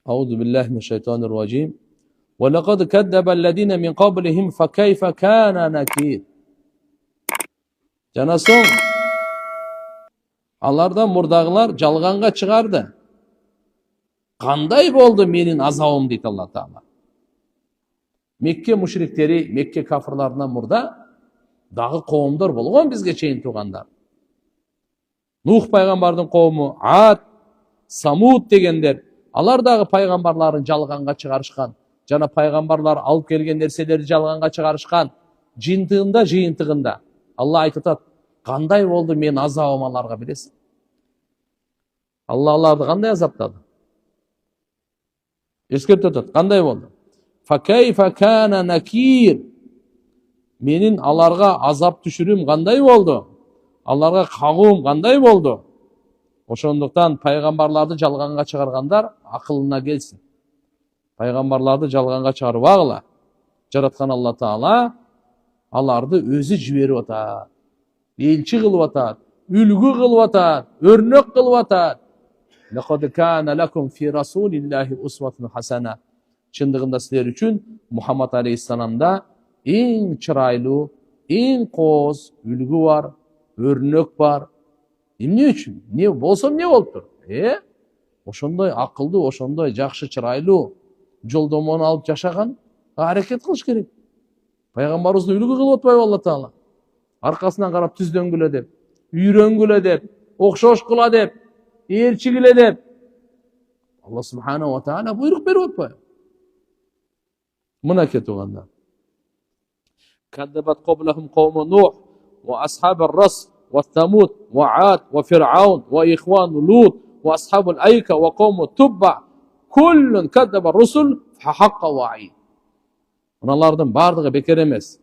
أعوذ بالله من الشيطان الرجيم ولقد كذب الذين من قبلهم فكيف كان نكير. Жана соң алардан мурдагылар жалганга чыгарды. Кандай болду менин азабым дейт Алла Таала. Мекке мушриктери, Мекке кафырларынан мурда дагы коомдор болгон бизге чейин туугандар. Нух пайгамбардын коому, Ад, Самуд дегендер, алар дагы пайгамбарларын жалганга чыгарышкан. Жана пайгамбарлар алып келген нерселерди жалганга чыгарышкан. Жыйынтыгында Алла айтып атат, кандай болду менин азабым аларга билесиң? Алла аларды кандай азаптады? Эскертип атат, кандай болду? Факайфа кана накир. Менин аларга азап түшүрүм кандай болду? Аларга кагуум кандай болду? Ошондуктан пайгамбарларды жалганга чыгаргандар акылына келсин. Пайгамбарларды жалганга чыгарбагыла. Жараткан Алла Таала аларды өзү жиберип атат. Элчи кылып атат, үлгү кылып атат, өрнөк кылып атат. Лакад кана лакум фи расулиллахи усватун хасана. Чындыгында силер үчүн Мухаммад алейхиссаламда эң чырайлуу, эң кооз үлгү бар, өрнөк бар. Эмне үчүн? Не болсо эмне болуптур? Ошондой акылдуу, ошондой жакшы чырайлуу жолдомону алып жашаган аракет кылыш керек. Пайгамбарыбызды үлгү кылып атпайбы Алла Таала? Аркасынан карап түздөнгүлө деп, үйрөнгүлө деп, окшошкула деп, ээрчигиле деп. Алла субхана ва таала буйрук берип атпайбы? Мына кетуганда. Каддабат qablahum qawmu Nuh wa ashabur ras wa Thamud wa Ad wa Fir'aun wa ikhwanu Lut wa ashabul Ayka wa qawmu Tubba kullun kaddaba rusul fa haqqa wa'id. Мыналардын бардыгы бекер эмес.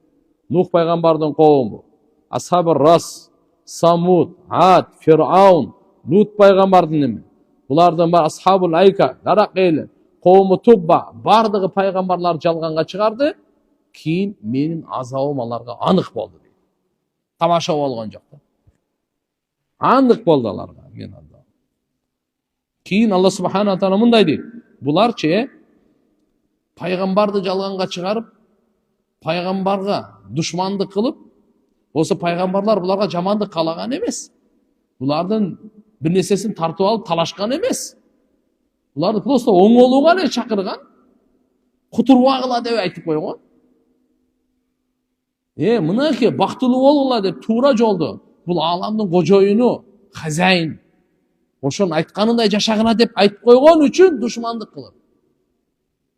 Нух пайгамбардын коому, Асхабur Рас, Самуд, Ад, Фир'аун, Лут пайгамбардын эми. Булардын бар Асхабул Айка, дарак эли, коому Тубба, бардыгы пайгамбарлар жалганга чыгарды. Кийин менин азабым аларга анык болду дейт. Тамаша болгон жок да. Анык болду аларга менин азабым. Кийин Алла субхана таала мындай дейт. Буларчы пайгамбарды жалганга чыгарып, пайгамбарга душмандык кылып, болсо пайгамбарлар буларга жамандык каалаган эмес. Булардын бир нерсесин тартып алып талашкан эмес. Буларды просто оңолууга эле чакырган. Кутурбагыла деп айтып койгон. Мынакей бактылуу болгула деп туура жолду. Бул ааламдын кожоюну, хазяин. Ошонун айтканындай жашагыла деп айтып койгон үчүн душмандык кылып.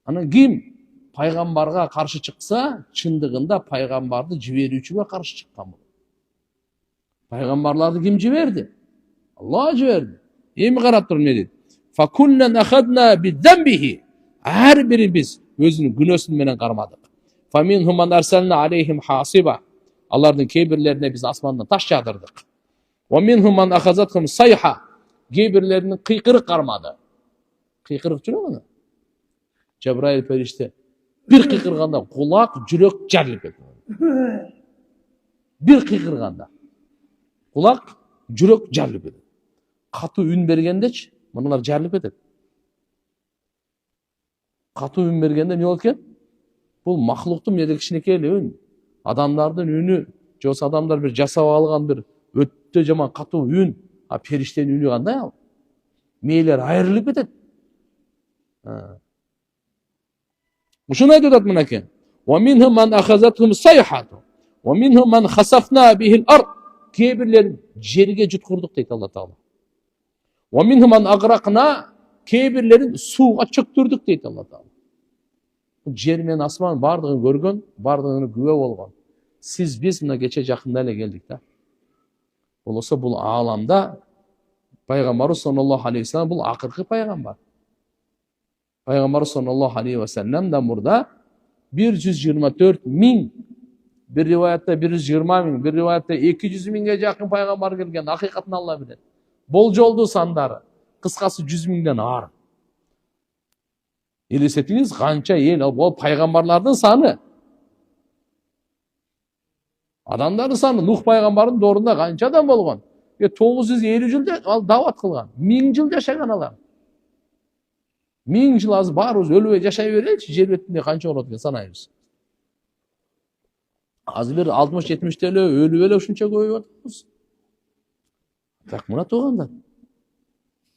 Анан ким пайгамбарга каршы чыкса, чындыгында пайгамбарды жиберүүчүгө каршы чыккан болот. Пайгамбарларды ким жиберди? Алла жиберди. Эми карап туруп эмне дейт? Факуннан ахадна бидамбихи. Ар бири биз өзүнүн күнөөсү менен кармадык. Фаминхум ман арсална алейхим хасиба. Алардын кээ бирлерине биз асмандан таш жаадырдык. Ва минхум ман ахазатхум сайха. Кээ бирлеринин кыйкырык кармады. Кыйкырык жүрөк ана. Жабраил периште bir кыйкырганда кулак, жүрөк жарылып кетти. Bir кыйкырганда кулак, жүрөк жарылып кетти. Катуу үн бергендечи, мыналар жарылып кетет. Катуу үн бергенде эмне болот экен? Бул махлуктун эмнеде кичинекей эле үн. Адамдардын үнү, же болсо адамдар бир жасап алган бир өтө жаман катуу үн, а периштенин үнү кандай ал? Мээлер айрылып кетет. Ушуну айтып атат мынакей. Ва минхум ман ахазатхум сайхату. Ва минхум ман хасафна бихил ард. Кээ бирлерин жерге жуткурдук дейт Алла Таала. Ва минхум ман агракна. Кээ бирлерин сууга чөктүрдүк дейт Алла Таала. Жер менен асман бардыгын көргөн, бардыгына күбө болгон. Сиз биз мына кече жакында эле келдик да. Болсо бул ааламда пайгамбарыбыз саллаллаху алейхи вассалам бул акыркы пайгамбар. Пайгамбар саллаллаху алейхи вассалам да мурда 124 миң, bir rivayette 120 миң, bir rivayette 200 миңге жакын пайгамбар келген, акыйкатын Алла билет. Болжолдуу сандары кыскасы 100 миңден ар. Элестетиңиз канча эл бол пайгамбарлардын саны. Адамдардын саны Нух пайгамбардын доорунда канча адам болгон? 950 жыл ал дават кылган. 1000 жыл жашаган алар. 1000 жыл азыр баарыбыз өлбөй жашай береличи, жер бетинде канча болот экен санайбыз. Азыр бир 60-70 эле өлүп эле ушунча көбөйүп атабыз. Так мына туугандар.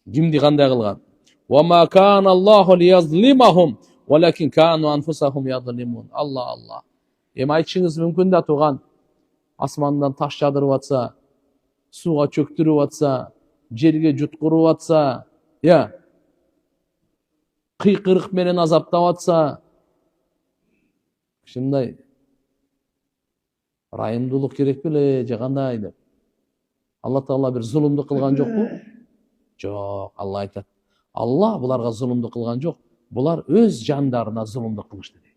Кимди кандай кылган? Ва ма кана Аллаху лиязлимахум валакин кану анфусахум язлимун. Алла. Эми айтышыңыз мүмкүн да тууган. Асмандан таш жадырып атса, суга чөктүрүп атса, жерге жуткуруп атса, кыйкырык менен азаптап атса, ушундай райымдуулук керек беле же кандай деп. Алла Таала бир зулумду кылган жокпу? Жок, Алла айтат. Алла буларга зулумду кылган жок. Булар өз жандарына зулумду кылышты дейт.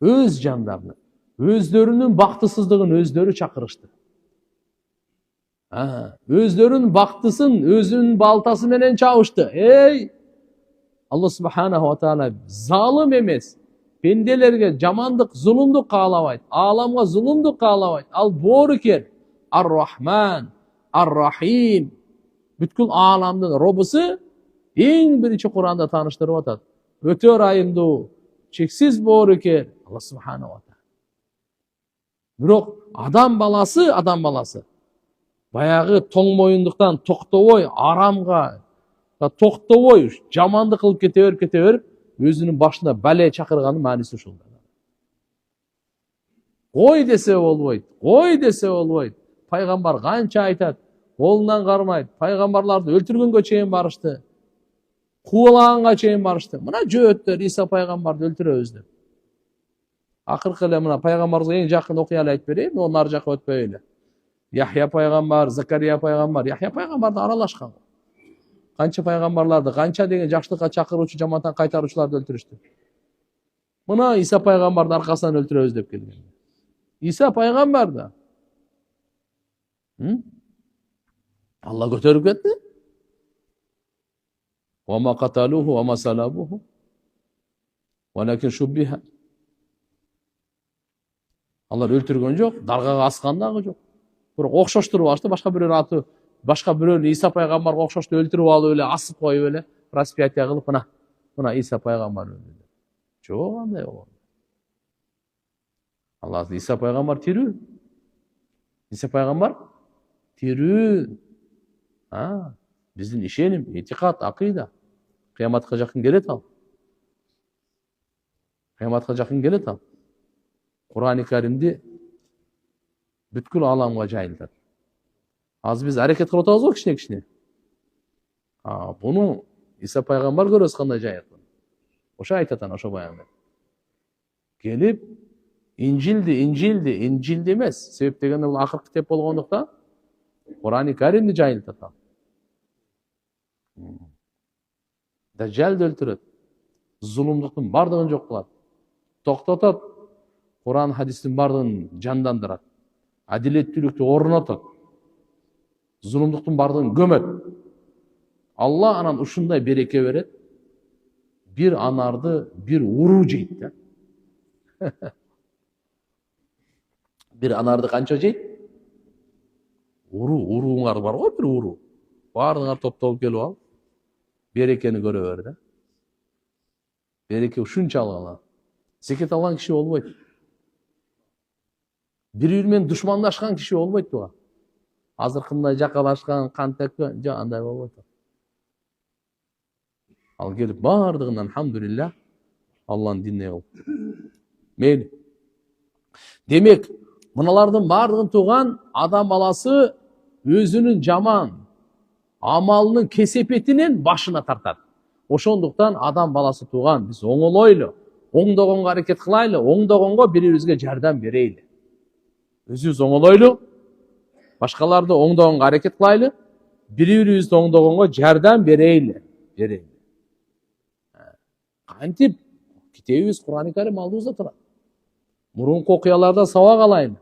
Өз жандарына, өздөрүнүн бактысыздыгын өздөрү чакырышты. Өздөрүнүн бактысын өзүнүн балтасы менен чабышты. Алла Субханаху ва Таала залым эмес. Пенделерге жамандык, зулумдук каалабайт. Ааламга зулумдук каалабайт. Ал боорукер, Ар-Рахман, Ар-Рахим. Бүткүл ааламдын Робусу эң биринчи Куранда тааныштырып атат. Өтө ырайымдуу, чексиз боорукер Алла Субханаху ва Таала. Бирок адам баласы баягы тоң моюндуктан токтобой, арамга токтобой, жамандык кылып кете берип, өзүнүн башына бале чакырганын мааниси ушул. Кой десе болбойт. Пайгамбар канча айтат, колунан кармайт. Пайгамбарларды өлтүргөнгө чейин барышты. Куулаганга чейин барышты. Мына жөөттөр Иса пайгамбарды өлтүрөбүз деп. Акыркы эле мына пайгамбарга эң жакын окуяны айтып берейин, онун ар жакка өтпөй эле. Яхья пайгамбар, Закария пайгамбар, Яхья пайгамбарды аралашкан. Канча пайгамбарларды, канча деген жакшылыкка чакыруучу, жамандыктан кайтаруучуларды өлтүрүштү. Мына Иса пайгамбарды аркасынан өлтүрөбүз деп келген. Иса пайгамбарды Алла көтөрүп кетти. Ва ма каталуху ва ма салабуху валакин шуббиха. Алар өлтүргөн жок, даргага аскан дагы жок. Бирок окшоштуруп алышты, башка бирөөнү Иса пайгамбарга окшошту өлтүрүп алып эле, асып коюп эле, распятие кылып, мына Иса пайгамбар өлдү. Жок, андай болгон. Алла Иса пайгамбар тирүү. Иса пайгамбар тирүү. Биздин ишеним, этикад, акыйда. Кыяматка жакын келет ал. Кур'ан-ы Каримди бүткүл ааламга жайылтат. Азыр биз аракет кылып атабыз го кичине. Буну Иса пайгамбар көрөбүз кандай жайып. Ошо айтат ошо баягы. Келип Инжилди эмес. Себеп дегенде бул акыркы китеп болгондуктан Кур'ан-ы Каримди жайылтат. Дажжалды өлтүрөт. Зулумдуктун бардыгын жок кылат. Токтотот. Кур'ан хадистин бардыгын жандандырат. Адилеттүүлүктү орнотот. Зулумдуктун бардыгын көмөт. Алла анан ушундай береке берет. Бир анарды бир уруу жейт да. Бир анарды канча жейт? Урууңар бар го, бир уруу. Бардыңар топтолуп келип ал. Берекени көрө бер да. Береке ушунчалык алат. Зекет алган киши болбойт. Бири-бири менен душмандашкан киши болбойт туга. Азыркындай жакалашкан, кантекпен, жок андай болбойт. Ал келип бардыгынан алхамдулилlah Алланын динине кылып. Мейли. Демек, мыналардын бардыгын туган адам баласы өзүнүн жаман амалынын кесепетинен башына тартат. Ошондуктан адам баласы туган биз оңолойлу, оңдогонго аракет кылайлы, оңдогонго бири-бирибизге жардам берейли. Өзүбүз оңолойлу, башкаларды оңдогонго аракет кылайлы, бири-бирибизди оңдогонго жардам берейли. Кантип китебибиз Кур'ан-ы Карим алдыбызда турат. Мурунку окуялардан сабак алайын.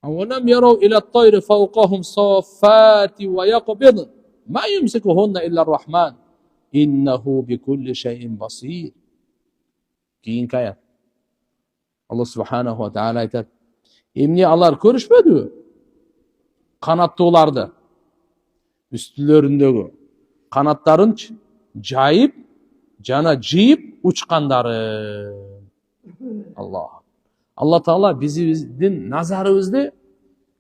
أولم يروا إلى الطير فوقهم صافات ويقبضن ما يمسكهن إلا الرحمن إنه بكل شيء بصير. Keyin Allah subhanahu wa ta'ala aytadi. Emne alар көрүшпөдүбү? канаттууларды, үстүлөрүндөгү канаттарын жайып жана жыйып учкандары. Алла Таала биздин назарыбызды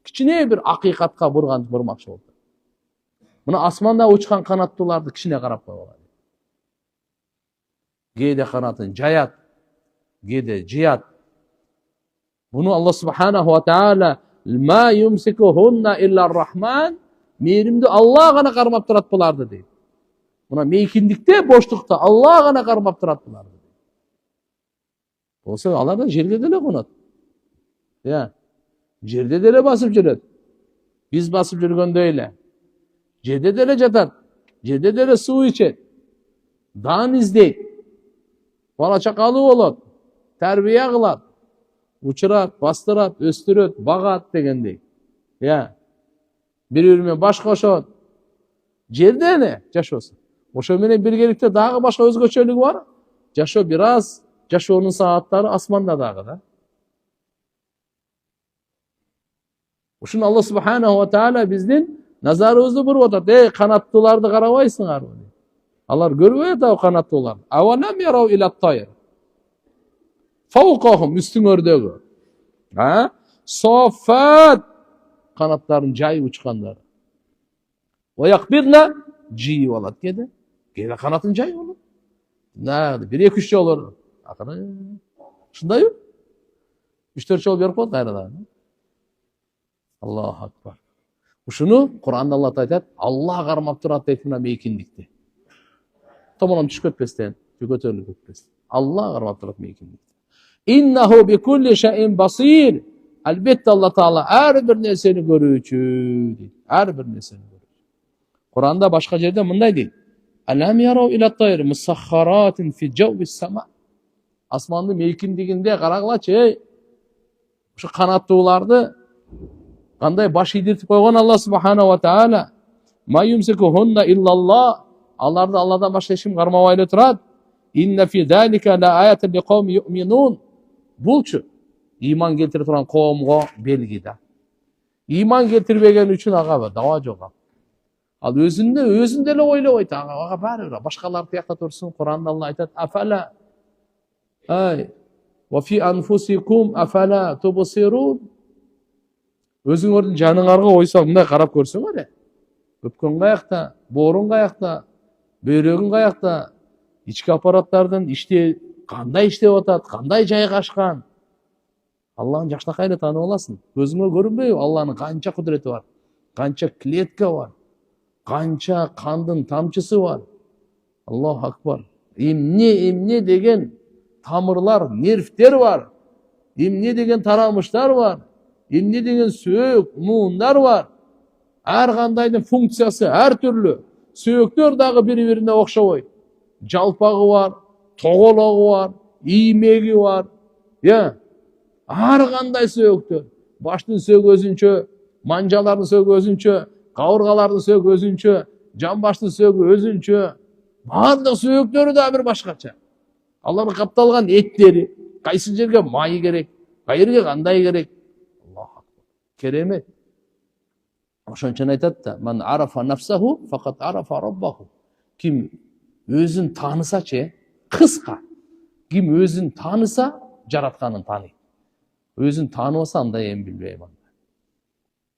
кичине бир акыйкатка бурмакчы болду. Мына асманда учкан канаттууларды кичине карап койгула. Кээде канатын жаят, кээде жыят. Буну Алла субханаху ва таала ма юмсикухунна илля рахман, мээримдүү Алла гана кармап турат буларды дейт. Мына мейкиндикте, боштукта Алла гана кармап турат буларды. Болсо алар да жерге деле конот. Жерде деле басып жүрөт. Биз басып жүргөндөй эле. Жерде деле жатат. Жерде деле суу ичет. Дан издейт. Бала чакалуу болот. Тарбия кылат. Учурат, бастырат, өстүрөт, багат дегендей. Бири-бири менен баш кошот. Жерде эле жашоосу. Ошо менен биргеликте дагы башка өзгөчөлүгү бар. Жашоо бир аз, жашоонун сааттары асманда дагы да. Ушуну Алла субханаху ва таала биздин назарыбызды буруп атат. Канаттууларды карабайсыңарбы? Алар көрбөй атабы канаттууларды? Авалам ярау илат тайр. Фаукахум, үстүңөрдөгү. Софат, канаттарын жайып учкандары. Оякбирна, жийип алат кээде. Кээде канатын жайып алат. Бир 2-3 жолу акыры. Ушундайбы? 3-4 жолу берип коет кайрадан. Аллаху акбар. Ушуну Кур'анда Алла айтат, Алла кармап турат дейт мына мейкиндикти. Томонон түшүп кетпестен, көтөрүлүп кетпестен. Алла кармап турат мейкиндикти. Иннаху би кулли шайин басир. Албетте Алла Таала ар бир нерсени көрүүчү дейт. Ар бир нерсени көрүүчү. Кур'анда башка жерде мындай дейт. Алам ярау иля тайр мусаххаратин фи жаввис сама. Асмандын мейкиндигинде карагылачы. Ушу канаттууларды кандай баш ийдиртип койгон Алла субханаху ва таала. Ма юмсикухунна иллаллах. Аларды Алладан башка эч ким кармабай эле турат. Инна фи залика ла аятан лиқауми юъминун. Булчу иман келтире турган коомго белги да. Иман келтирбеген үчүн ага даба жок. Ал өзүндө эле ойлобойт, ага баары бир башкалар тиякта турсун. Кур'анда Алла айтат: "Афала ва фи анфусикум афала тубсирун." Өзүңөрдүн жаныңарга ойсоң, мындай карап көрсөңөр. Өпкөн каякта, боорун каякта, бөйрөгүң каякта, ички аппараттардын кандай иштеп атат, кандай жайгашкан. Аллахын жакшынакай эле таанып аласың. Көзүңө көрүнбөйбү? Аллахнын канча кудурети бар, канча клетка бар, канча кандын тамчысы бар. Аллаху акбар. Эмне деген тамырлар, нервтер бар. Эмне деген тарамыштар бар. Эмне деген сөөк, муундар бар. Ар кандайдын функциясы ар түрлүү. Сөөктөр дагы бири-бирине окшобойт. Жалпагы бар, тогологу бар, иймеги бар. Ар кандай сөөктөр. Баштын сөөгү өзүнчө, манжалардын сөөгү өзүнчө, кабыргалардын сөөгү өзүнчө, жамбаштын сөөгү өзүнчө. Бардык сөөктөрү да бир башкача. Алардын капталган эттери, кайсы жерге май керек, кайерге кандай керек. Аллаху акбар. Керемет. Ошон үчүн айтат да: "Ман арафа нафсаху факат арафа раббаху." Ким өзүн таанысачы, кыска. Ким өзүн тааныса, жаратканын тааныйт. Өзүн тааныбаса андай эми билбейм анда.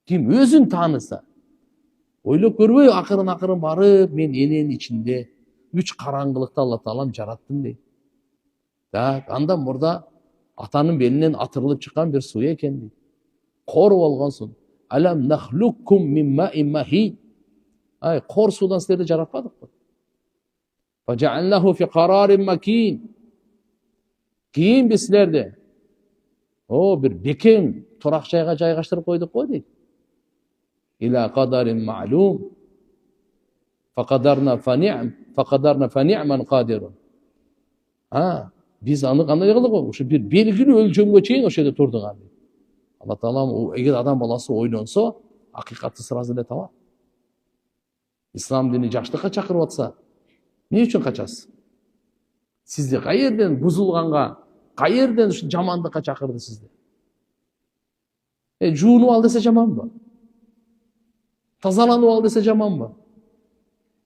Ким өзүн тааныса, ойлоп көрбөй акырын барып, мен эненин ичинде үч караңгылыкта Алла Таалам жараттым дейт. Андан мурда атанын белинен атырылып чыккан бир суу экен дейт. Кор болгон суу. Алам нахлуккум мин маин махин. Кор суудан силерди жаратпадыкпы? Фажаалнаху фи карарин макин. Кийин биз силерди бир бекем турак жайга жайгаштырып койдук го дейт. Иля кадарин ма'лум. Факадарна фани'ман кадирун. Биз аны кандай кылдык го? Ошо бир белгилүү өлчөмгө чейин ошо жерде турдук аны. Алла Таалам эгер адам баласы ойлонсо, акыйкатты сразу эле табат. Ислам дини жакшылыкка чакырып атса, эмне үчүн качасыз? Сизди каерден бузулганга, каерден ушу жамандыкка чакырды сизди? Жуунуп ал десе жаманбы? Тазаланып ал десе жаманбы?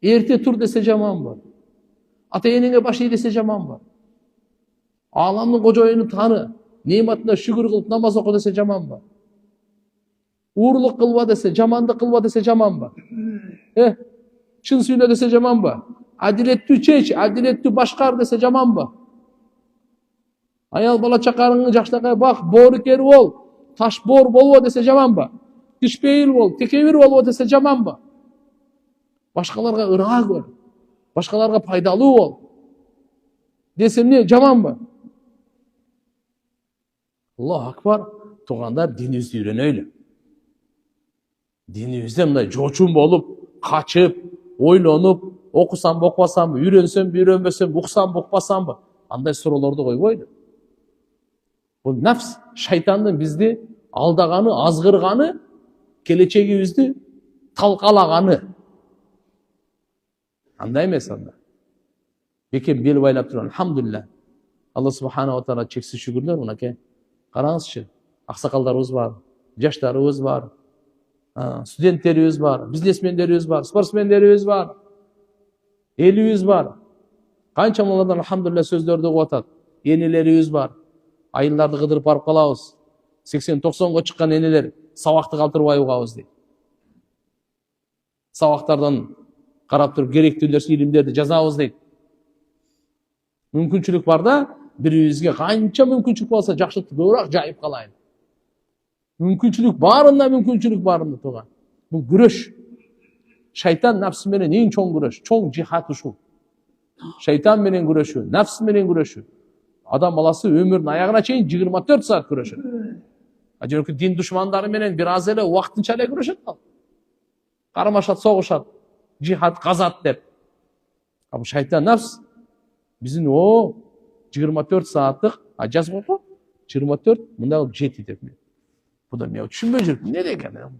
Ерте тур десе жаманбы? Ата энеңе баш ий десе жаманбы? Аламдын кожоюну таны, нематына шүгүр кылып намаз оку десе жаманбы? Уурулук кылба десе, жамандык кылба десе жаманбы? Чын сүйлө десе жаманбы? Адилеттүү чеч, адилеттүү башкар десе жаманбы? Аял бала чакарыңды жакшынакай бак, боорукер бол, таш боор болбо десе жаманбы? Кишпейил бол, текебир болбо десе жаманбы? Башкаларга ыраа көр, башкаларга пайдалуу бол десе эмне жаманбы? Аллаху акбар. Туугандар, динибизди үйрөнөйлү. Динибизде мындай жочун болуп, качып, ойлонуп, окусам окубасамбы, үйрөнсөм үйрөнбөсөм, уксам укпасамбы, андай суроолорду койбойлу. Бул нафс, шайтандын бизди алдаганы, азгырганы, келечегибизди талкалаганы. Андай эмес анда. Бекем бел байлап турган, алхамдулилля. Алла субханаху ва таала чексиз шүгүрлөр, мынакей. Караңызчы, аксакалдарыбыз бар, жаштарыбыз бар, студенттерибиз бар, бизнесмендерибиз бар, спортсмендерибиз бар, элибиз бар. Канча малардан алхамдулилля сөздөрдү угуп атат. Энелерибиз бар. Айылдарды кыдырып барып калабыз. 80-90га чыккан энелер сабакты калтырбай угабыз дейт. Сабактардан карап туруп керектүү илимдерди жазабыз дейт. Мүмкүнчүлүк бар да, бирибизге канча мүмкүнчүлүк болсо жакшылыкты көбүрөөк жайып калайын. Мүмкүнчүлүк барында тууган. Бул күрөш. Шайтан нафсы менен эң чоң күрөш, чоң жихад ушул. Шайтан менен күрөшүү, нафс менен күрөшүү. Адам баласы өмүрүнүн аягына чейин 24 саат күрөшөт. Жөнөкөй дин душмандары менен бир аз эле убактынча эле күрөшөт ал. Кармашат, согушат, жихад, казат деп. Бул шайтан нафс биздин 24 сааттык, жазып го 24 мындай кылып 7 деп. Буда мен түшүнбөй жүрүп, эмне деген?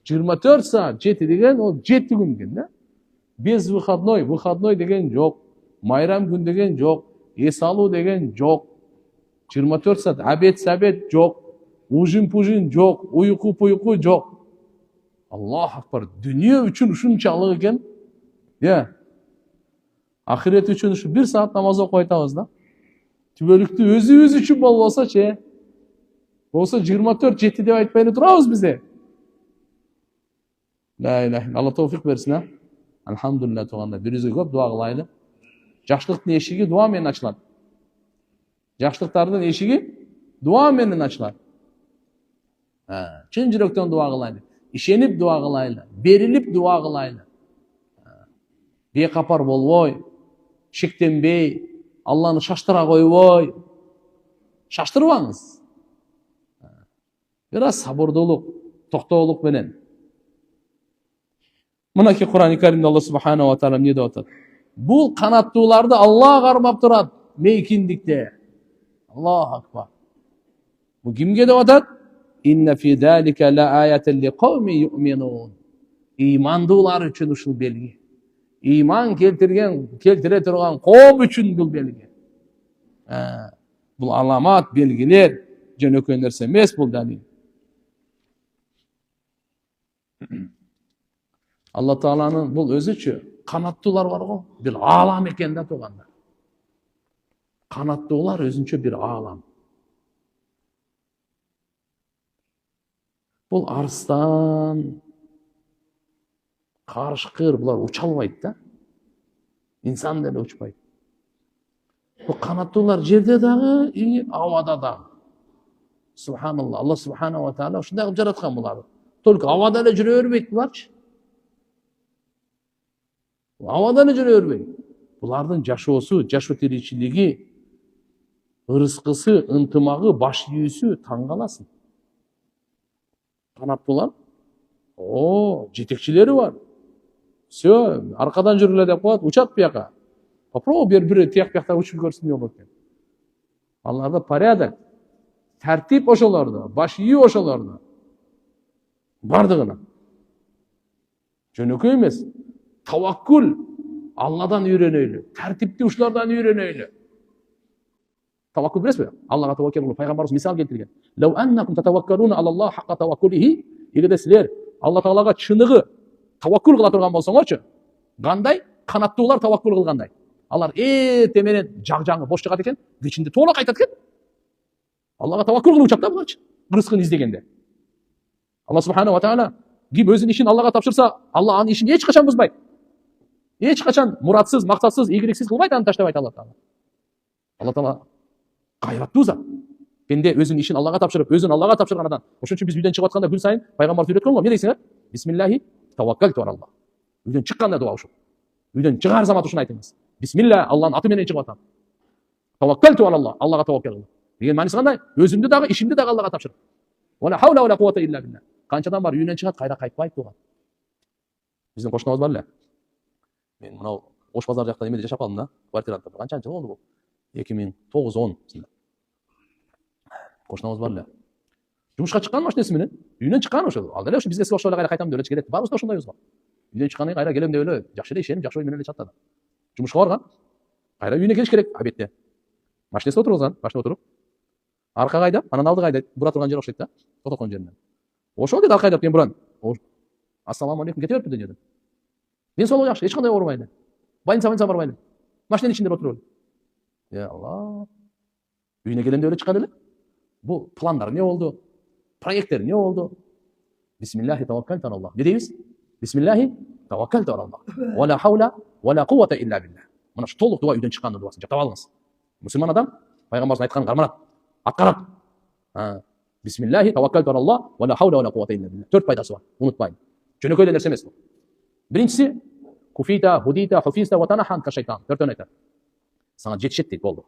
24 саат 7 деген ол 7 күн экен да. Без выходной деген жок. Майрам күн деген жок. Эс алуу деген жок. 24 саат обед жок. Ужин жок, уйку жок. Аллаху акбар. Дүнүйө үчүн ушунчалык экен. Ахирет үчүн ушу 1 саат намаз окуп айтабыз да. Түбөлүктүү өзүбүз үчүн болбосо-че. Болсо 24-7 деп айтпай эле турабыз бизде. Ла иляха илlalloh товфик берсин. Алхамдулилля туугандар, бирибизге көп дуа кылайлы. Жакшылыктын эшиги дуа менен ачылат. Жакшылыктардын эшиги дуа менен ачылат. Чын жүрөктөн дуа кылайлы. Ишенип дуа кылайлы. Берилип дуа кылайлы. Бейкапар болбой, шектенбей, Алланы шаштыра койбой. Шаштырбаңыз. Бир аз сабырдуулук, токтоолук менен. Мынакей Кур'ан-ы Каримде Алла субханаху ва таала эмне деп атат? Бул канаттууларды Аллах кармап турат мейкиндикте. Аллаху акбар. Бул кимге деп атат? Инна фи залика ла аятан лиқауми юъминун. Имандуулар үчүн ушул белги. Иман келтире турган коом үчүн бул белги. Бул аламат, белгилер, жөнөкөй нерсе эмес бул далил. Алла Тааланын бул өзүчө канаттуулар бар го, бир аалам экен да туугандар. Канаттуулар өзүнчө бир аалам. Бул арстан, карышкыр, булар уча албайт да. Инсан деле учпайт. Бул канаттуулар жерде дагы, абада дагы. Субханалла, Алла субханаху ва таала ушундай кылып жараткан буларды. Только абада эле жүрө бербейт буларчы. Абада эле жүрө бербейт. Булардын жашоосу, жашоо тиричилиги, ырыскысы, ынтымагы, баш ийүүсү таң каласың. Канаттуулар, жетекчилери бар. Все, аркадан жүргүлө деп коет, учат бияка. Попробуй бир тияк бияктан учуп көрсүн деп болот экен. Аларда порядок, тартип ошолордо, баш ийүү ошолордо. Бардыгына. Жөнөкөй эмес. Таваккул, Алладан үйрөнөйлү, тартипти ушулардан үйрөнөйлү. Таваккул билесизби? Аллага таваккул кылып пайгамбарыбыз мисал келтирген. Лау аннакум татаваккалуна алаллах хакка таваккулихи, эгерде силер Алла Таалага чыныгы таваккул кыла турган болсоңорчу, кандай канаттуулар таваккул кылгандай. Алар эртең менен жаг-жагы бош жагат экен, кичинде тоола кайтат экен. Аллага таваккул кылып учат да буларчы, рызкын издегенде. Алла субхана ва таала ким өзүнүн ишин Аллага тапшырса, Алла анын ишин эч качан бузбайт. Эч качан муратсыз, максатсыз, ийгиликсиз кылбайт, аны таштабайт Алла таала. Алла таала кайраттуу зат. Пенде өзүнүн ишин Аллага тапшырып, өзүн Аллага тапшырган адам. Ошон үчүн биз үйдөн чыгып атканда күн сайын пайгамбарыбыз үйрөткөн го. Эмне дейсиңер? Бисмиллахи таваккалту алаллах. Үйдөн чыкканда дуа ушул. Үйдөн чыгар замат ушуну айтыңыз. Бисмилла, Алланын аты менен чыгып атам. Таваккалту алаллах. Аллага таваккал кыл. Деген мааниси кандай? Өзүмдү дагы, ишимди дагы Аллага тапшырып. Вала хаула вала куввата илля билlah. Канчадан бар үйүнөн чыгат, кайра кайтпайт туган. Биздин кошунабыз бар эле. Мен мынау Ош базар жакта эмеде жашап калдым да. Квартирада. Канча жыл болду бул? 2009-10. Кошунабыз бар эле. Жумушка чыккан машинеси менен, үйүнөн чыккан ошол. Ал деле ошо бизге окшоп эле кайра кайтам деп эле чыгып кетти. Баарыбыз да ошондойбуз го. Үйдөн чыккандан кийин кайра келем деп эле жакшы эле ишеним, жакшы ой менен эле чаттады. Жумушка барган. Кайра үйүнө келиш керек обедте. Машинеси отургузган, машина отуруп. Аркага айдап, анан алдыга айдайт. Бура турган жер окшойт да. Отокон жеринен. Ошол деп аркага айдап кен буран. Ассаламу алейкум кете берипти дүйнөдөн. Ден соолугу жакшы, эч кандай оорубайды. Больница барбайды. Машинанын ичинде отуруп эле. Я Алла. Үйүнө келем деп эле чыккан эле. Бул пландар эмне болду? Проекттер эмне болду? Бисмиллахи таваккалту алаллах. Не дейбиз? Бисмиллахи таваккалту алаллах. Ва ла хаула ва ла куввата илля билlah. Мына ушу толук дуа үйдөн чыккандын дуасын жаттап алыңыз. Мусулман адам пайгамбарыбыз айтканын карманат, аткарат. Бисмиллахи таваккалту алаллах ва ла хаула ва ла куввата илля билlah. 4 пайдасы бар. Унутпайын. Жөнөкөй эле нерсе эмес бул. Биринчиси куфита, худита, хуфиста ва танахан ка шайтан. 4төн айтат. Сага жетишет дейт, болду.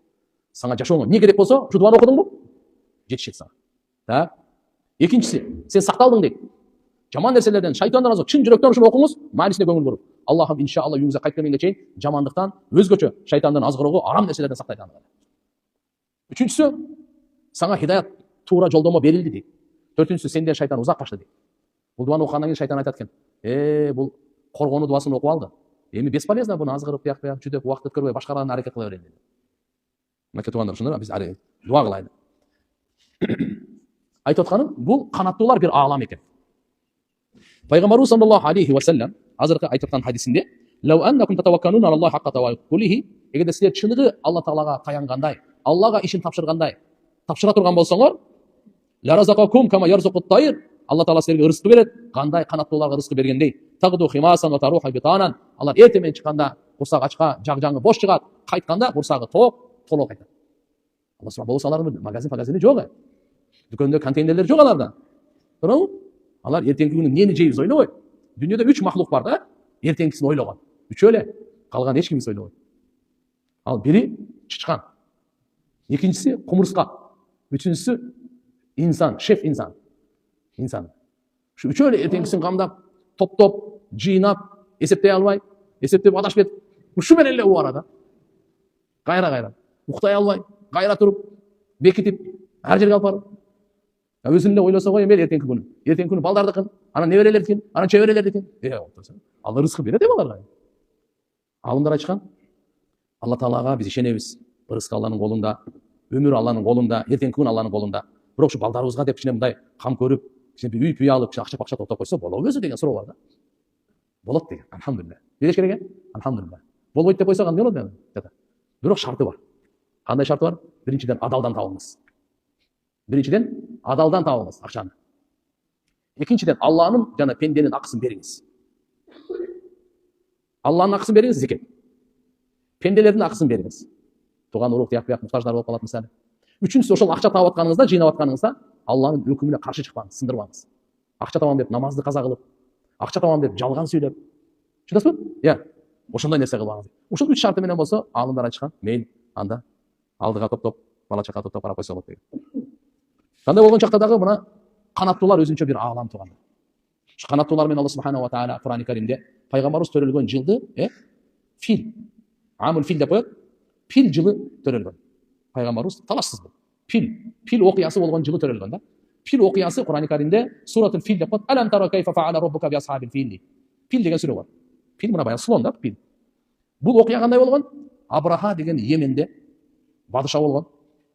Сага жашооңо эмне керек болсо, ушу дуаны окудуңбу? Жетишет сага. Так. Экинчиси, сен сакталдың дейт. Жаман нерселерден, шайтандан азыр чын жүрөктөн ушуну окуңуз, маанисине көңүл буруп. Аллахым иншалла үйүңүзгө кайтып келгенге чейин жамандыктан, өзгөчө шайтандан азгырууга, арам нерселерден сактайт аны. Үчүнчүсү, сага хидаят, туура жолдомо берилди дейт. Төртүнчүсү, сенден шайтан узак качты дейт. Бул дуаны окугандан кийин шайтан айтат экен. Бул коргонуу дуасын окуп алды. Эми бесполезно буну азгырып, тияк жүдөп, убакыт өткөрбөй башкаларына аракет кыла берейин деди. Мына туугандар ушунда биз дуа кылайлы. Айтып атканым, бул канаттуулар бир аалам экен. Пайгамбарыбыз саллаллаху алейхи ва саллям азыркы айтып аткан хадисинде, "Лау аннакум татаваккалуна алаллахи хакка таваккулихи", эгерде силер чыныгы Алла таалага таянгандай, Аллага ишин тапшыргандай, тапшыра турган болсоңор, ла разакакум кама ярзукут тайр, Алла таала силерге ырызкы берет, кандай канаттууларга ырызкы бергендей. Тагду химасан ва таруха битанан, алар эртең менен чыкканда курсак ачка, жаг-жагы бош чыгат, кайтканда курсагы тоок, толо кайтат. Алла субхана болсо алардын магазин жок. Дүкөндө контейнерлер жок аларда. Туурабы? Алар эртеңки күнү эмнени жейбиз ойлобойт. Дүйнөдө 3 махлук бар да, эртеңкисин ойлогон. Үчөө эле, калган эч ким ойлобойт. Ал бири чычкан, экинчиси кумурска, үчүнчүсү инсан, шеф инсан. Ушу үчөө эле эртеңкисин камдап, топтоп, жыйнап, эсептей албай, эсептеп адашып кетип, ушу менен эле убарада. Кайра, уктай албай, кайра туруп, бекитип, ар жерге алып барып. Өзүн эле ойлосо го, эми эртеңки күнү балдардыкын, анан неберелердикин, анан чеберелердикин. Алла рызкы берет аларга. Алымдар айтышкан, Алла таалага биз ишенебиз. Рызкы Алланын колунда, өмүр Алланын колунда, эртеңки күн Алланын колунда. Бирок ушу балдарыбызга деп кичине мындай кам көрүп, кичине үй алып, акча топтоп койсо болобу өзү деген суроо бар да. Болот деген. Алхамдулилlah. Эмне керек экен? Алхамдулилlah. Болбойт деп койсо кандай болот эми? Бирок шарты бар. Кандай шарты бар? Биринчиден адалдан табыңыз акчаны. Экинчиден Алланын жана пенденин акысын бериңиз. Алланын акысын бериңиз, зекет. Пенделердин акысын бериңиз. Туган урук, тияк муктаждар болуп калат мисалы. Үчүнчүсү, ошол акча таап атканыңызда, жыйнап атканыңызда Алланын өкүмүнө каршы чыкпаңыз, сындырбаңыз. Акча табам деп намазды каза кылып, акча табам деп жалган сүйлөп. Чудасызбы? Ошондой нерсе кылбаңыз. Ушул 3 шарты менен болсо, алымдар айтышкан, мейли, анда алдыга топтоп, бала чака топтоп карап койсо болот деген. Кандай болгон чакта дагы мына канаттуулар өзүнчө бир аалам туган. Ушу канаттуулар менен Алла субхана ва таала Кур'ан-ы Каримде пайгамбарыбыз төрөлгөн жылды, фил, амул фил деп коет. Фил жылы төрөлгөн. Пайгамбарыбыз талашсыз бул. Фил окуясы болгон жылы төрөлгөн да. Фил окуясы Кур'ан-ы Каримде суратул фил деп коет. Алам тара кайфа фаала раббука би асхабил фил. Фил деген сүрө бар. Фил мына баягы слон да, фил. Бул окуя кандай болгон? Абраха деген Йеменде бадыша болгон.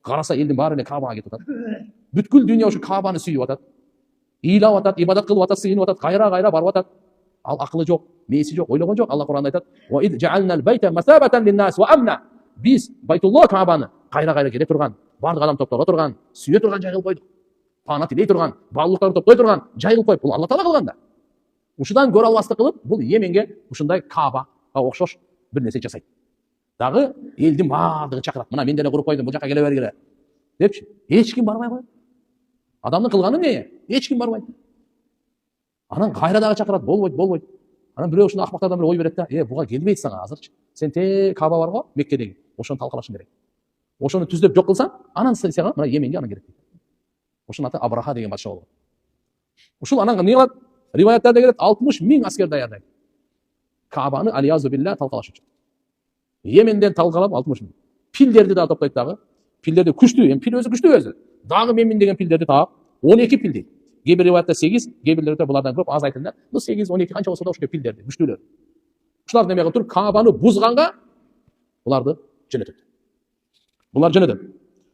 Караса элдин баары эле Кабага кетип атат. Бүткүл дүйнө ушу Кабаны сүйүп атат. Ыйлап атат, ибадат кылып атат, сыйынып атат, кайра барып атат. ал ақылы жоқ, мейісі жоқ, ойлаған жоқ. Алла Құранда айтады: "Ва ид жаалнал байта масабатан линнас ва амна". Біз Байтулла Кабаны қайра келе тұрған, барлық адам топтауға тұрған, сүйе тұрған жай қылып қойдық. Пана тілей тұрған, барлықтарды топтай тұрған жай қылып қойып, бұл Алла Тағала қылғанда. Ушыдан гөрі албастық қылып, бұл Йеменге ушындай Кабаға ұқсас бір нәрсе жасайды. Дағы елдің барлығын шақырады. Мына мен де құрып қойдым, бұл жаққа келе бергіле депші. Ешкім бармай қойды. Адамның қылғаны не? Ешкім бармайды. Анан қайрадағы шақырады, болбойды. Анан біреу үшін ақмақтардан бір ой береді да: "Бұға келмейді саған азырчы. Сен тек Каба бар ғой, Меккедегі. Ошоны талқылашың керек. Ошоны түздеп жоқ қылсаң, анан саған мына Йеменге анан керек." Ошоның аты Абраха деген батша болған. Ушул анан не кылат? Риваяттарда келет, 60.000 аскер даярдайды. Кабаны алиязу билля талқалаш үчүн. Йеменден талқалап 60.000. Пилдерди да топтойт дагы. Пилдерди күчтүү, эми пил өзү күчтүү өзү. Дагы мен деген пилдерди таап 12 пил дейт. Кейбір риваятта 8, кейбірлерде бұлардан көп аз айтылды. Бұл 8, 12 қанша болса да ошо пилдерди, күчтүүлөр. Ушулар неме кылып туруп Кабаны бузганга буларды жөнөтөт. Булар жөнөтөт.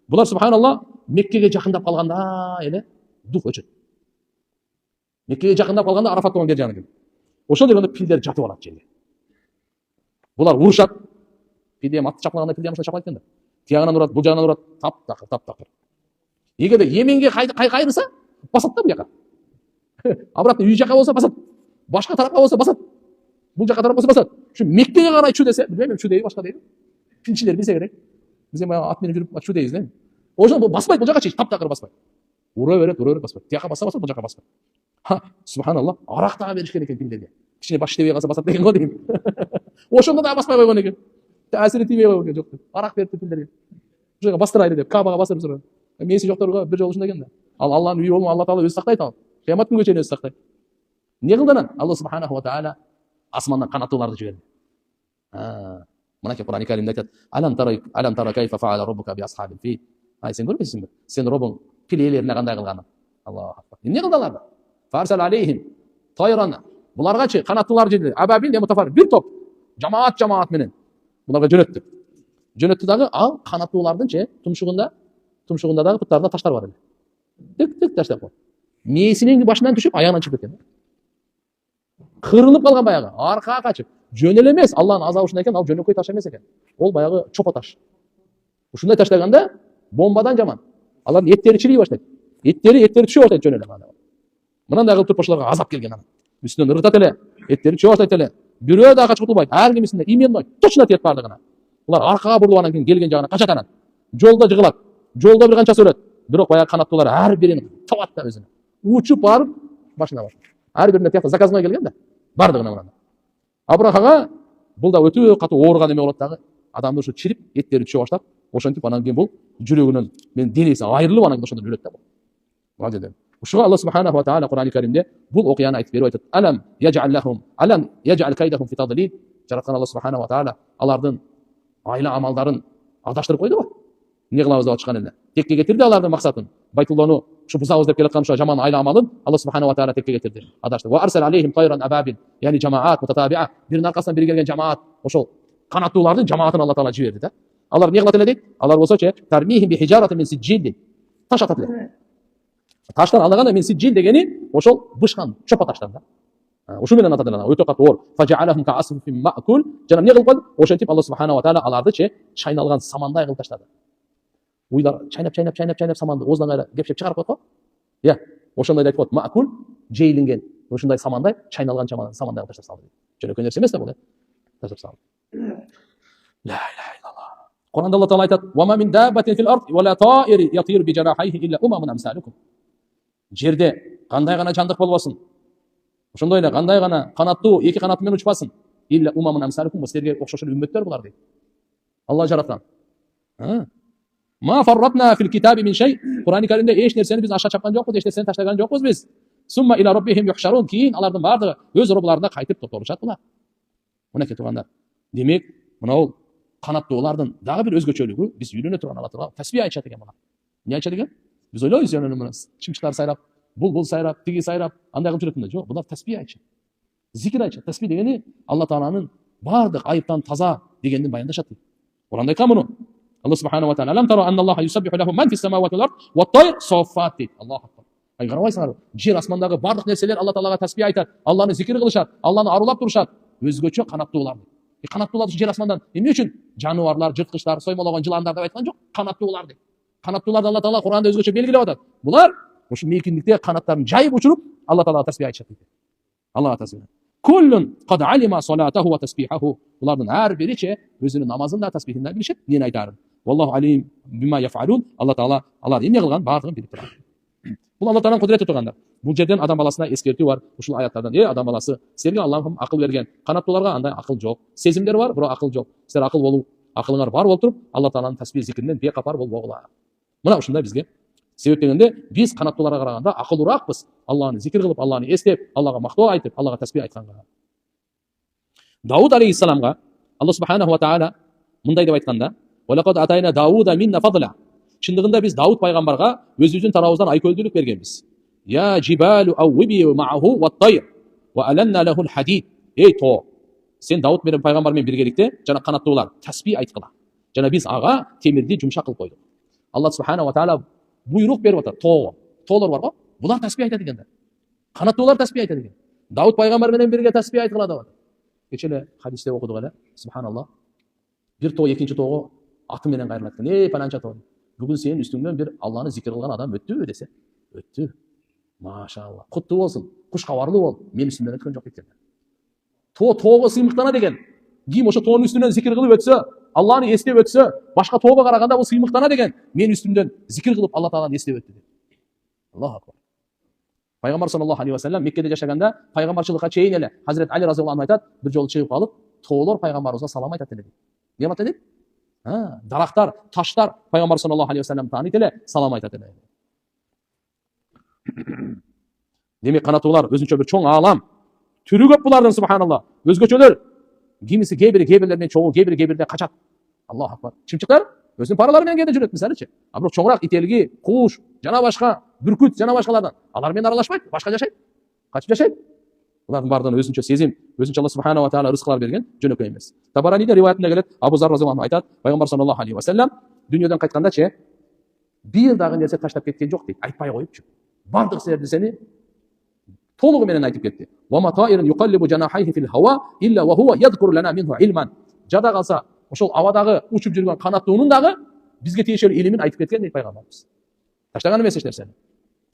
Булар субханалла Меккеге жакындап калганда эле дух өчөт. Меккеге жакындап калганда Арафат болгон жер жагына келет. Ошол дегенде пилдер жатып алат жерге. Булар урушат. Пилдем атты чаплаганда пилдем ушундай чапалайт экен да. Тиягынан урат, бул жагынан урат, тап. Эгерде Йеменге кайрыса, басат да бул жака. Обратно үй жака болсо басат. Башка тарапка болсо басат. Бул жака тарап болсо басат. Ушу Меккеге карай чу десе, билбейм, чу дейби, башка дейби. Пилчилер билсе керек. Биз эми ат менен жүрүп чу дейбиз да. Ошон баспайт, бул жака чейин таптакыр баспайт. Ура берет баспайт. Тияка баса, бул жака баспайт. Субханалла, арак дагы беришкен экен пилдерге. Кичине баш иштебей калса басат деген го дейм. Ошондо да баспай койгон экен. Таасири тийбей койгон экен, жок деп. Арак берди пилдерге. Ушуга бастырайлы деп, Кабага басырып сурап. Мээси жокторго бир жолу ушундай экен да. Ал Алланын үйү болмо, Алла Таала өзү сактайт ал. Кыямат күнгө чейин өзү сактайт. Не кылды анан? Алла субханаху ва таала асмандан канаттууларды жиберди. Мынакей Кур'ан-ы Каримде айтат: "Алам тара кайфа фа'ала раббука би асхабил фил". Сен көрбөйсүңбү? Сен Роббуң пил ээлерине кандай кылганын? Аллаху акбар. Эмне кылды алар? Фарсал алейхим тайран. Буларгачы канаттуулар жиберди. Абабил де мутафар, бир топ жамаат менен буларга жөнөттү. Жөнөттү дагы ал канаттуулардын тумшугунда дагы путтарында таштар бар эле. Тик таштап кой. Мээсинин башынан түшүп, аягынан чыгып кеткен. Кырылып калган баягы, аркага качып. Жөн эле эмес, Алланын азабы ушундай экен, ал жөнөкөй таш эмес экен. Ол баягы чопо таш. Ушундай таштаганда бомбадан жаман. Алардын эттери чирей баштайт. Эттери түшө баштайт жөн эле. Мынандай кылып туруп ошолорго азап келген анан. Үстүнөн ыргытат эле, эттери чыга баштайт эле. Бирөө да качып кутулбайт. Ар кимисинде именно точно тиет бардыгына. Булар аркага бурулуп анан кийин келген жагына качат анан. Жолдо жыгылат. Жолдо бир канчасы өлөт. Бирок баягы канаттуулар ар бирин табат да өзүнө. Учуп барып башына бар. Ар бирине тиякта заказга келген да. Бардыгына мына. Абрахага бул да өтө катуу ооруган эме болот дагы. Адамды ушу чирип, эттери түшө баштап, ошентип анан кийин бул жүрөгүнөн мен денеси айрылып анан ошондон өлөт да бул. Мадеде. Ушуга Алла субханаху ва таала Кур'ан-ы Каримде бул окуяны айтып берип айтат: "Алам яджал кайдахум фи тадлил". Жараткан Алла субханаху ва таала алардын айла амалдарын адаштырып койду го. Не кылабыз деп атышкан эле. Текке кетирди алардын максатын. Байтулланы ушу бузабыз деп келаткан ушу жаман айла амалын Алла субханаху ва таала текке кетирди. Адаштырды. Ва арсал алейхим тайран абабил. Яни жамаат мутатабиа. Биринин аркасынан бири келген жамаат, ошол канаттуулардын жамаатын Алла таала жиберди да. Алар не кылат эле дейт? Алар болсочу тармихим би хижаратин мин сиджил. Таш атат эле. Таштан алганда мен сиджил дегени ошол бышкан чопо таштан да. Ушу менен атат эле, өтө катуу оор. Фажаалахум каасфин маъкул. Жана эмне кылып койду? Ошентип Алла субханаху ва таала аларды чайналган самандай кылып таштады. Уйлар чайнап саманды оозунан кайра кепшеп чыгарып койот го. Ошондой айтып коет. Маъкул жейилинген ушундай самандай чайналган самандай кылып таштап салды. Жөнөкөй нерсе эмес да бул. Таштап салды. Ла илаха иллаллах. Кур'анда Алла таала айтат: "Ва ма мин даббатин фил ард ва ла таир ятир би жарахайхи илля умамун амсалукум". Жерде кандай гана жандык болбосун, ошондой эле кандай гана канаттуу эки канаты менен учпасын. Илля умамун амсалукум, силерге окшош эле үммөттөр булар дейт. Алла жараткан. Ма фарратна фил китаби мин шей. Кур'ан-ы Каримде эч нерсени биз аша чапкан жокпуз, эч нерсени таштаган жокпуз биз. Сумма ила раббихим юхшарун. Кийин алардын бардыгы өз роббуларына кайтып топтолушат булар. Мынакей туугандар. Демек, мына бул канаттуулардын дагы бир өзгөчөлүгү биз үйрөнө турган Алла таала тасбih айтышат экен булар. Эмне айтышат экен? Биз ойлойбуз мына чымчыктар сайрап, бул сайрап, тиги сайрап, андай кылып жүрөт да. Жок, булар тасбih айтышат. Зикир айтышат. Тасбih дегени Алла тааланын бардык айыптан таза дегенди баяндашат. Кур'анда айткан муну. Алла субханаху ва таала: "Алам тара анна Аллаха юсаббиху лаху ман фис самавати вал ард ва тайр соффат". Аллаху акбар. Карабайсыңарбы? Жер асмандагы бардык нерселер Алла Таалага тасбih айтат, Алланы зикир кылышат, Алланы арулап турушат. Өзгөчө канаттуулар. Канаттуулар жер асмандан эмне үчүн? Жаныбарлар, жырткычтар, соймологон жыландар деп айткан жок, канаттуулар деп. Канаттууларды Алла Таала Куранда өзгөчө белгилеп атат. Булар ушу мейкиндикте канаттарын жайып учуруп Алла Таалага тасбih айтышат дейт. Аллага тасбih. Куллун кад алима салатаху ва тасбихаху. Булардын ар бириче өзүнүн намазын да тасбихин да билишет, эмне айтарын. Валлаху алим бима яфалун. Алла Таала алар эмне кылган бардыгын билип турат. Бул Алла Тааланын кудурети турганда. Бул жерден адам баласына эскертүү бар. Ушул аяттардан, адам баласы, силерге Аллахым акыл берген. Канаттууларга андай акыл жок. Сезимдер бар, бирок акыл жок. Силер акыл болуу, акылыңар бар болуп туруп, Алла Тааланын тасбih зикиринен бекапар болбогула. Мына ушундай бизге себеп дегенде биз канаттууларга караганда акылдураакпыз. Алланы зикир кылып, Алланы эстеп, Аллага мактоо айтып, Аллага тасбih айтканга. Дауд алейхиссаламга Алла субханаху ва таала мындай деп айтканда: "Валакад атайна Дауда минна фадла." Чындыгында биз Дауд пайгамбарга өзүбүздүн тарабыбыздан айкөлдүүлүк бергенбиз. "Я жибалу ауиби мааху ват-тайр ва аланна лахул хадид." Эй тоо, сен Дауд менен пайгамбар менен биргеликте жана канаттуулар тасбih айткыла. Жана биз ага темирди жумшак кылып койдук. Алла субханаху ва таала буйрук берип атат тоого. Тоолор бар го? Булар тасбih айтат экендер. Канаттуулар тасбih айтат экен. Дауд пайгамбар менен бирге тасбih айткыла деп атат. Кече эле хадисте окудук эле. Субханаллах. Бир тоо экинчи тоого аты менен кайрылат экен. Эй пананча тоо. Бүгүн сенин үстүңдөн бир Алланы зикир кылган адам өттүбү десе. Өттү. Машалла. Куттуу болсун. Куш кабарлуу бол. Мен үстүмдөн өткөн жок экен. Тоого сыймыктана деген. Ким ошо тоонун үстүнөн зикир кылып өтсө, Алланы эстеп өтсө, башка тоого караганда бул сыймыктана деген. Мен үстүмдөн зикир кылып Алла Тааланы эстеп өттү деп. Аллаху акбар. Пайгамбар саллаллаху алейхи ва саллям Меккеде жашаганда пайгамбарчылыкка чейин эле Хазрет Али разыяллаху анху айтат, бир жолу чыгып калып, тоолор пайгамбарыбызга салам айтат эле. Эмне айтат эле? Дарактар, таштар пайгамбар саллаллаху алейхи ва саллям тааныйт эле, салам айтат эле. Демек канаттуулар өзүнчө бир чоң аалам. Түрү көп булардын субханалла. Өзгөчөлөр. Кимиси кээ-бирлеринен чоңу, кээ-бирлеринен качат. Аллаху акбар. Чымчыктар өзүнүн паралары менен кээде жүрөт мисалычы. А бирок чоңураак ителги, куш, жана башка, бүркүт жана башкалардан алар менен аралашпайт, башка жашайт. Качып жашайт. Булардын бардыгына өзүнчө сезим, өзүнчө Алла субханаху ва таала рызкылар берген, жөнөкөй эмес. Табараниде риваятында келет, Абу Зар разыяллаху анху айтат, пайгамбар саллаллаху алейхи ва саллям дүйнөдөн кайткандачы бир дагы нерсе таштап кеткен жок дейт, айтпай коюпчу. Бардык нерсени толугу менен айтып кетти. Ва матаирун юқаллибу жанахайхи фил хава илля ва хува ядкуру лана минху илман. Жада калса ошол абадагы учуп жүргөн канаттуунун дагы бизге тиешелүү илимин айтып кеткен дейт пайгамбарыбыз. Таштаган эмес эч нерсени.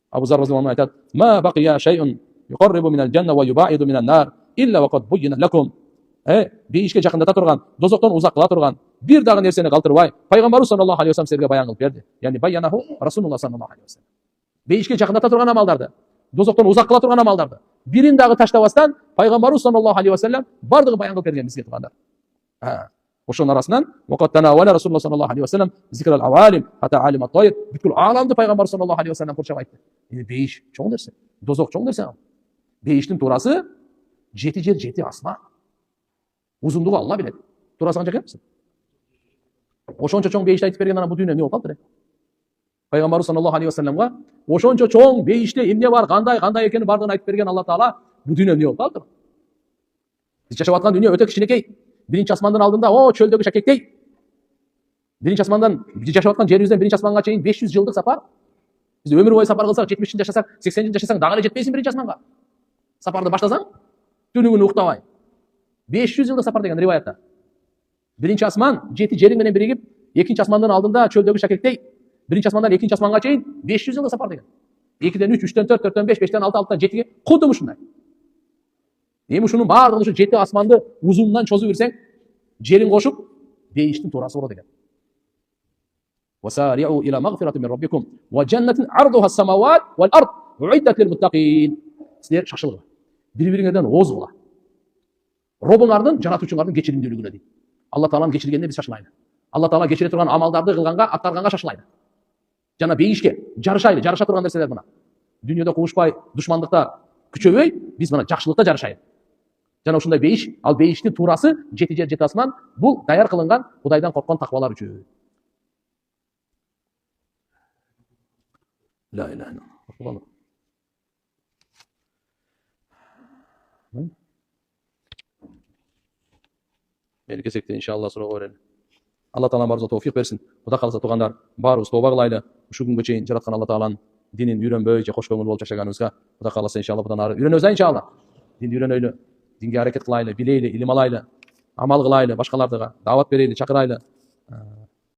Абу Зар разыяллаху анху айтат: "Ма бақия шайъун юқаррибу минал жанна ва юбаиду минан нар илля ва қад буйина лакум." Бейишке жакындата турган, дозоктон узак кыла турган бир дагы нерсени калтырбай пайгамбарыбыз саллаллаху алейхи ва саллям силерге баян кылып берди. Яни баянаху Расулуллах саллаллаху алейхи ва саллям. Бейишке жакындата турган амалдарды, дозоктон узак кыла турган амалдарды бирин дагы таштабастан пайгамбарыбыз саллаллаху алейхи ва саллям бардыгын баян кылып берген бизге туугандар. Ошонун арасынан вакат танавала Расулуллах саллаллаху алейхи ва саллям зикрал авалим хата алим ат-тайр. Бүткүл ааламды пайгамбар саллаллаху алейхи ва саллям курчап айтты. Бейиш чоң нерсе, дозок чоң нерсе. Бейиштин туурасы 7 жер 7 асман. Узундугу Алла билет. Туурасы канча экен? Ошончо чоң бейишти айтып берген анан бул дүйнө эмне болуп калды? Пайгамбар саллаллаху алейхи ва саллямга ошончо чоң бейиште эмне бар, кандай экенин бардыгын айтып берген Алла Таала бул дүйнө эмне болуп калды? Биз жашап аткан дүйнө өтө кичинекей. Биринчи асмандын алдында чөлдөгү шакектей. Биринчи асмандан жашап аткан жерибизден биринчи асманга чейин 500 жылдык сапар. Биз өмүр бою сапар кылсак, 70 жыл жашасак, 80 жыл жашасаң дагы эле жетпейсиң биринчи асманга. Сапарды баштасаң, түнү күнү уктабай. 500 жылдык сапар деген риваятта. Биринчи асман 7 жериң менен биригип, экинчи асмандын алдында чөлдөгү шакектей. Биринчи асмандан экинчи асманга чейин 500 жылдык сапар деген. 2ден 3, 3ден 4, 4ден 5, 5ден 6, 6ден 7ге кудум ушундай. Эми ушунун баардыгын ушу 7 асманды узунунан чозуп берсең, жерин кошуп, бейиштин туурасы болот экен. وسارعوا إلى مغفرة من ربكم وجنة عرضها السماوات والأرض أعدت للمتقين. Силер шашылгыла. Бири-бириңерден озгула. Робуңардын, жаратуучуңардын кечиримдүүлүгүнө дейт. Алла Тааланын кечиргенине биз шашылайлы. Алла Таала кечире турган амалдарды кылганга, аткарганга шашылайлы. Жана бейишке жарышайлы, жараша турган нерселер мына. Дүйнөдө кубушпай, душмандыкта күчөбөй, биз мына жакшылыкта жарышайлы. Жана ушундай бейиш, ал бейиштин туурасы 7 жер 7 асман, бул даяр кылынган Кудайдан корккон таквалар үчүн. لا إله إلا الله. Келсек те иншалла суроо берели. Алла Таала барыбызга товфик берсин. Кудай кааласа туугандар, баарыбыз тобо кылайлы. Ушу күнгө чейин жараткан Алла Тааланын Dinin үйренбей же хош көңіл болып жашаганыбызга Құда қаласа иншалла бұдан ары үйренебіз иншалла. Динди үйренөйлү, динге аракет кылайлы, билейли, илим алайлы, амал кылайлы, башкаларга дават берели, чакырайлы.